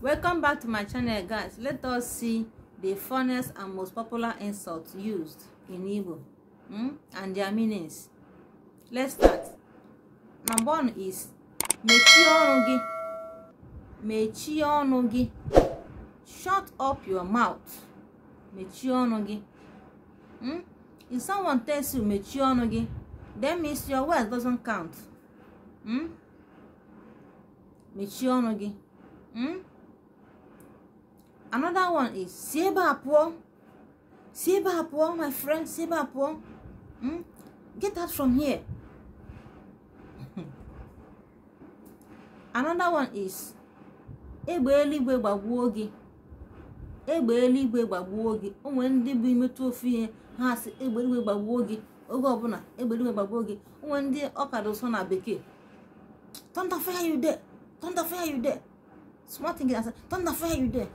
Welcome back to my channel, guys. Let us see the funniest and most popular insults used in Igbo and their meanings. Let's start. Number one is Mechie ọnụ gị. Shut up your mouth. Mechie ọnụ gị. If someone tells you mechie ọnụ gị, that means your words doesn't count. Mechie ọnụ gị. Another one is si ebe a pụọ. Si ebe a pụọ, my friend. Si ebe a pụọ. Get out from here. Another one is egbe eluigwe gbagbuo gị. Egbe eluigwe gbagbuo gị. O nwere ndị bụ imetụ ofu ihe ha sị egbe eluigwe gbagbuo gị oge ọbụla. Egbe eluigwe gbagbuo gị. O nwere ndị ọkada so na bekee. Thunder fire you there. Thunder fire you there. Small thing is thunder fire you there.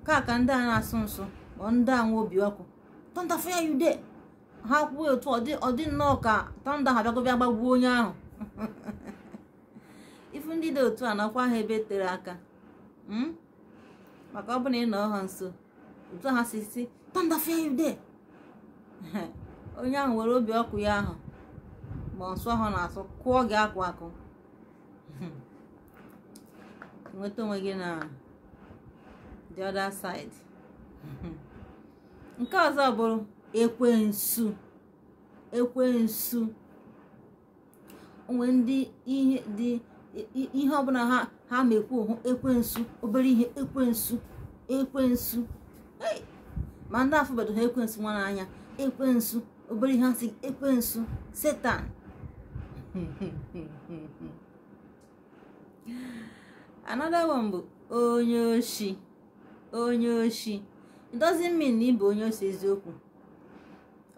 Ka ndị a na-asụ nsụ ma ndị a nwe obi ọkụ. Thunder fire you there. Ha kwuo otu ọ dị nnọọ ka thunder ha bịa gbagbuo onye ahụ. Ifu ndị dị otu a nakwa ha ebe tere aka. Maka ọ bụ na ị nọ ha nso otu ha si thunder fire you there. Onye ahụ were obi ọkụ ya ahụ ma nsọ ahụ na-asụ kụọ gị akụ. Nweta onwe gị na the other side. Nke ọzọ bụrụ ekwensu. Onwe ndị ihe ọbụla ha mekwu ekwensu, obere ihe ekwensu. Ma ndị afọbedo ha ekwensu nwa n'anya. Ekwensu, obere ihe asị ekwensu, Satan. Another one bụ onye oshi. It doesn't mean na ị bụ onye oshi eziokwu.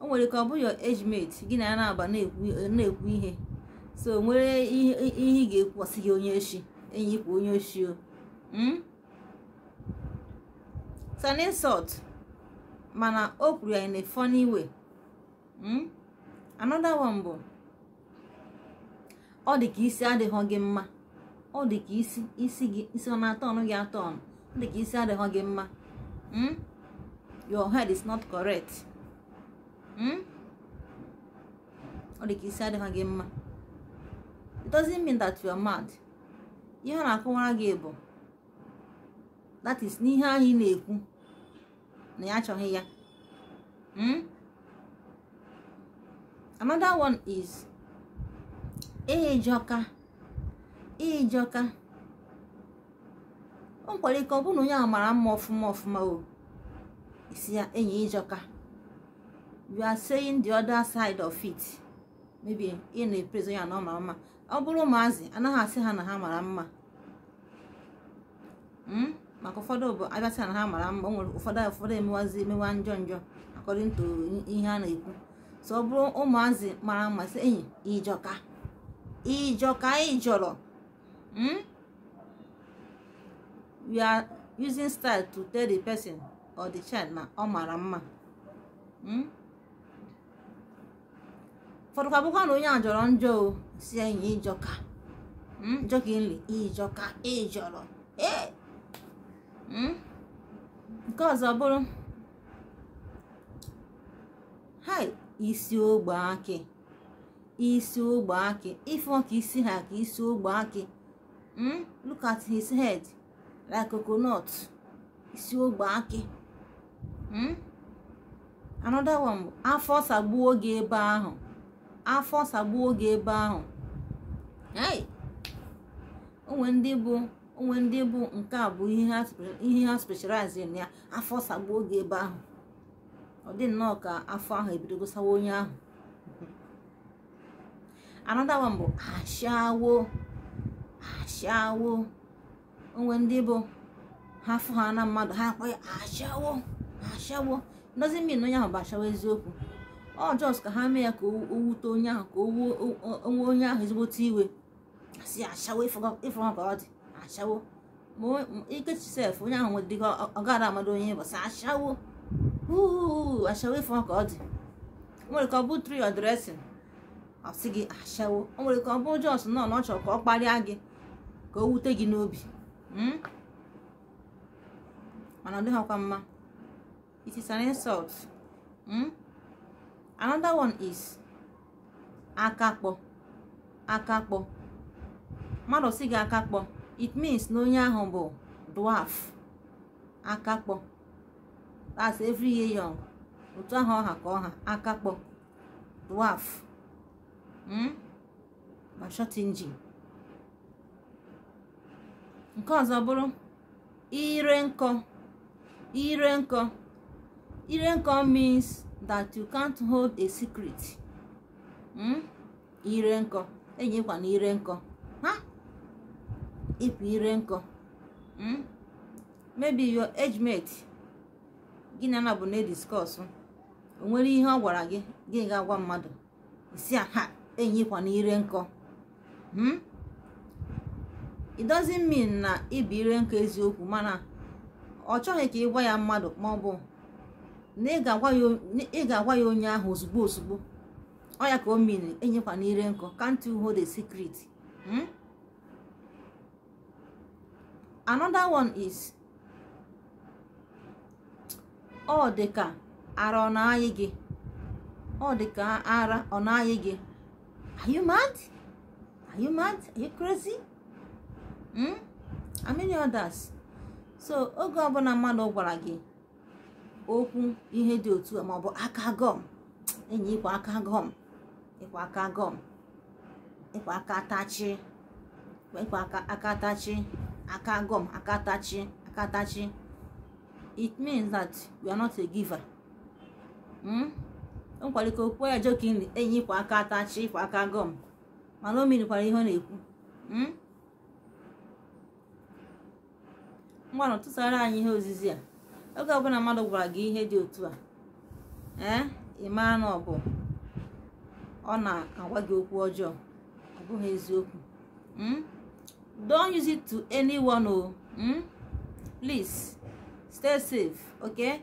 O nwere ka ọ bụ your age mate gị na ya na-aba na-ekwu ihe. So nwere ihe ị ga-ekwu ọsị gị onye oshi. Enyi ikwu onye oshi o. It's an insult. Mana o kwuru ya in a funny way. Another one bụ ọ dị ka isi adịghị gị mma. Ọ dị ka isi ọ na-atọ ọnụ gị atọ ọnụ. Ọ dị ka isi adịghị gị mma. Your head is not correct. Ọ dị ka isi adịghị gị mma. It doesn't mean that you are mad. Ihe ọ na-akọwara gị bụ that is n'ihe anyị na-ekwu na ya achọghị ya. Another one is ijoka. O nkwere ka ọ bụ na onye ahụ mara mma ọfụma o. Isi ya enyi ijoka. You are saying the other side of it. Maybe in a prison ya na mara mma. Ọ bụrụ ụmụazị anaghị asị ha na ha mara mma. Maka ụfọdụ bụ abịasị na ha mara mma. O nwere ụfọdụ emewa njọ according to ihe a na-ekwu. So ọ bụrụ ụmụazị mara mma sị enyi ijoka ijọrọ. We are using style to tell the person or the child na ọ mara mma. Ụfọdụ ka bụkwa na onye a jọrọ njọ o si enyi ijoka. Jokingly ijoka ijọrọ. Nke ọzọ bụrụ hai isi ogbe akị. If one can see her, isi ogbe akị. Look at his head like coconut. Isi ogbe akị. Another one, afọ sagbuo gị ebe ahụ. Hey, onwe ndị bụ nke a bụ ihe ha specialize in ya. Afọ sagbuo gị ebe ahụ. Ọ dị nnọọ ka afọ ahụ ebidogo sawa onye ahụ. Another one bụ ashawo. Onwe ndị bụ ha fụ ha na mmadụ ha akpọ ya ashawo. Doesn't mean onye ahụ bụ ashawo eziokwu. Ọ just ka ha mee ya ka o wute onye ahụ ka onwe onye ahụ ezigbote iwe. Si ashawo ịfụrụ ka ọ dị ashawo. Ma ikechisef onye ahụ nwere dịka ọ gara amado onye bụ sa ashawo. Ashawo ịfụrụ ka ọ dị. O nwere ka ọ bụ tree or dressing. Ọ sị gị ashawo. O nwere ka ọ bụ just nọ n'ọchọ ka ọ kparịa gị ka o wute gị n'obi. mana ọ dịghịkwa mma. It is an insult. Another one is akakpo. Akakpo. Mmadụ sị gị akakpo, it means na onye ahụ bụ dwarf. Akakpo. That's every year young. Otu ahụ ọha ka ọha. Akakpo. Dwarf. Ma short engine. Nke ọzọ bụrụ ire nkọ. Ire nkọ. Ire nkọ means that you can't hold a secret. Ire nkọ. Enyekwa na ire nkọ. Ha? Ịpụ ire nkọ. Maybe your age mate. Gị na bụ na-discuss. O nwere ihe ọ gwara gị, gị ga-agwa mmadụ. Isi ha enyekwa na ire nkọ. It doesn't mean na ịbụ ire nkọ eziokwu, mana ọ chọghị ka ị gwa ya mmadụ ma ọ bụ na ị ga-agwa ya onye ahụ ozugbo ozugbo. Ọ ya ka o mean enyekwa na ire nkọ. Can't you hold a secret? Another one is ọ dịka ara ọ na-ayị gị. Ọ dịka ara ọ na-ayị gị. Are you mad? Are you mad? Are you crazy? How many others? So oge ọbụla mmadụ gwara gị okwu ihe dị otu a ma ọ bụ aka gọm, enyi ịkwa aka gọm, ịkwa aka gọm, ịkwa aka tachi, ịkwa aka tachi, aka gọm, aka tachi, aka tachi. It means that you are not a giver. O nkwalite ka okwu ya joking enyi ịkwa aka tachi, ịkwa aka gọm, mana o minikwara ihe ọ na-ekwu. Mmanụ tụsara anyị ihe ozizi a. Oge ọbụla mmadụ gwara gị ihe dị otu a, ị mara na ọ na-agwa gị okwu ọjọọ, ọ bụghị eziokwu. Don't use it to anyone. Please stay safe, okay?